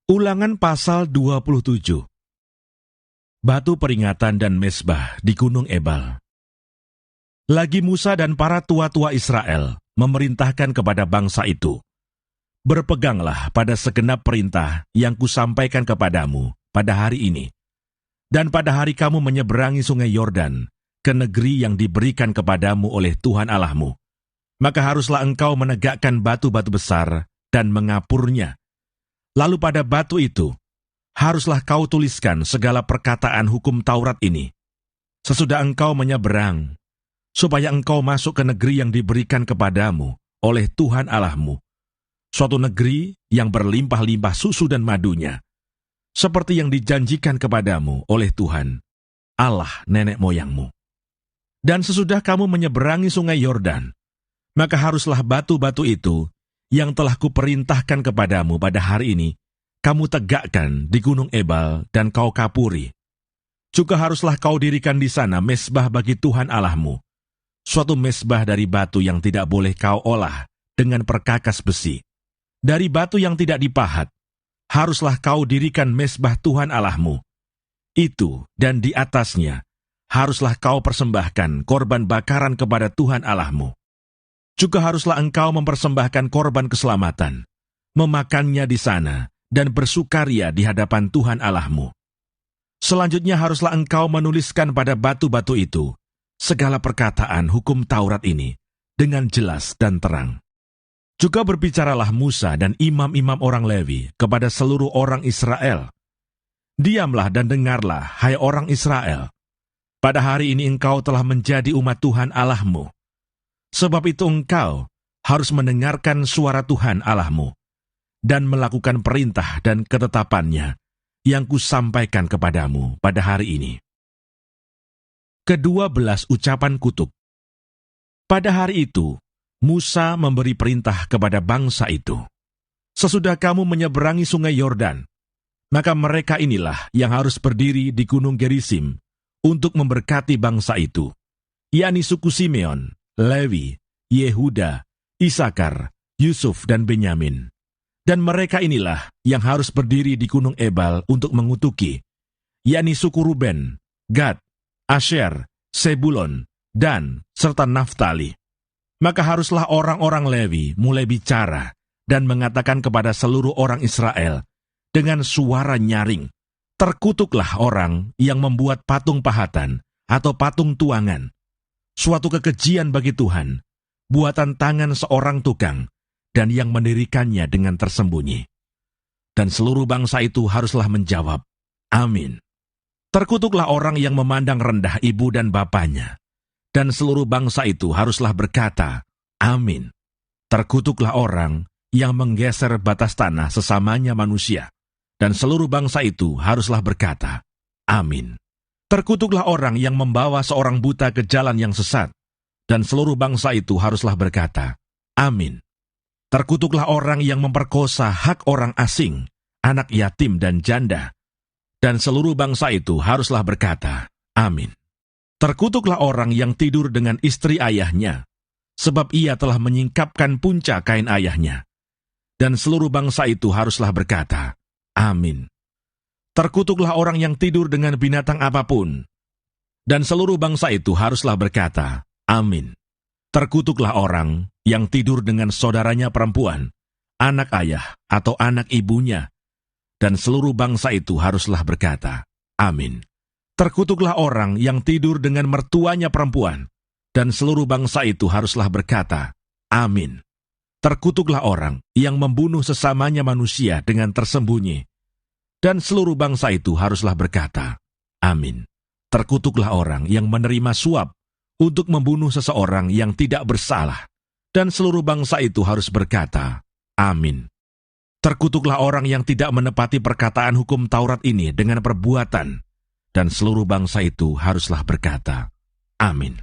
Ulangan pasal 27. Batu peringatan dan mezbah di Gunung Ebal. Lagi Musa dan para tua-tua Israel memerintahkan kepada bangsa itu, "Berpeganglah pada segenap perintah yang kusampaikan kepadamu pada hari ini, dan pada hari kamu menyeberangi sungai Yordan ke negeri yang diberikan kepadamu oleh Tuhan Allahmu. Maka haruslah engkau menegakkan batu-batu besar dan mengapurnya. Lalu pada batu itu, haruslah kau tuliskan segala perkataan hukum Taurat ini. Sesudah engkau menyeberang, supaya engkau masuk ke negeri yang diberikan kepadamu oleh Tuhan Allahmu, suatu negeri yang berlimpah-limpah susu dan madunya, seperti yang dijanjikan kepadamu oleh Tuhan, Allah nenek moyangmu. Dan sesudah kamu menyeberangi sungai Yordan, maka haruslah batu-batu itu yang telah kuperintahkan kepadamu pada hari ini, kamu tegakkan di Gunung Ebal dan kau kapuri. Juga haruslah kau dirikan di sana mezbah bagi Tuhan Allahmu, suatu mezbah dari batu yang tidak boleh kau olah dengan perkakas besi. Dari batu yang tidak dipahat, haruslah kau dirikan mezbah Tuhan Allahmu. Itu dan di atasnya, haruslah kau persembahkan korban bakaran kepada Tuhan Allahmu. Juga haruslah engkau mempersembahkan korban keselamatan, memakannya di sana, dan bersukaria di hadapan Tuhan Allahmu. Selanjutnya haruslah engkau menuliskan pada batu-batu itu segala perkataan hukum Taurat ini dengan jelas dan terang. Juga berbicaralah Musa dan imam-imam orang Lewi kepada seluruh orang Israel. Diamlah dan dengarlah, hai orang Israel. Pada hari ini engkau telah menjadi umat Tuhan Allahmu. Sebab itu engkau harus mendengarkan suara Tuhan Allahmu dan melakukan perintah dan ketetapannya yang kusampaikan kepadamu pada hari ini." Ke-12 ucapan kutuk. Pada hari itu, Musa memberi perintah kepada bangsa itu, "Sesudah kamu menyeberangi sungai Yordan, maka mereka inilah yang harus berdiri di Gunung Gerisim untuk memberkati bangsa itu, yakni suku Simeon, Lewi, Yehuda, Isakar, Yusuf, dan Benyamin. Dan mereka inilah yang harus berdiri di Gunung Ebal untuk mengutuki, yakni suku Ruben, Gad, Asher, Sebulon, Dan, serta Naftali. Maka haruslah orang-orang Lewi mulai bicara dan mengatakan kepada seluruh orang Israel dengan suara nyaring, terkutuklah orang yang membuat patung pahatan atau patung tuangan, suatu kekejian bagi Tuhan, buatan tangan seorang tukang, dan yang mendirikannya dengan tersembunyi. Dan seluruh bangsa itu haruslah menjawab, Amin. Terkutuklah orang yang memandang rendah ibu dan bapanya, dan seluruh bangsa itu haruslah berkata, Amin. Terkutuklah orang yang menggeser batas tanah sesamanya manusia, dan seluruh bangsa itu haruslah berkata, Amin. Terkutuklah orang yang membawa seorang buta ke jalan yang sesat, dan seluruh bangsa itu haruslah berkata, Amin. Terkutuklah orang yang memperkosa hak orang asing, anak yatim dan janda, dan seluruh bangsa itu haruslah berkata, Amin. Terkutuklah orang yang tidur dengan istri ayahnya, sebab ia telah menyingkapkan punca kain ayahnya, dan seluruh bangsa itu haruslah berkata, Amin. Terkutuklah orang yang tidur dengan binatang apapun, dan seluruh bangsa itu haruslah berkata, Amin. Terkutuklah orang yang tidur dengan saudaranya perempuan, anak ayah atau anak ibunya, dan seluruh bangsa itu haruslah berkata, Amin. Terkutuklah orang yang tidur dengan mertuanya perempuan, dan seluruh bangsa itu haruslah berkata, Amin. Terkutuklah orang yang membunuh sesamanya manusia dengan tersembunyi, dan seluruh bangsa itu haruslah berkata, Amin. Terkutuklah orang yang menerima suap untuk membunuh seseorang yang tidak bersalah, dan seluruh bangsa itu harus berkata, Amin. Terkutuklah orang yang tidak menepati perkataan hukum Taurat ini dengan perbuatan, dan seluruh bangsa itu haruslah berkata, Amin.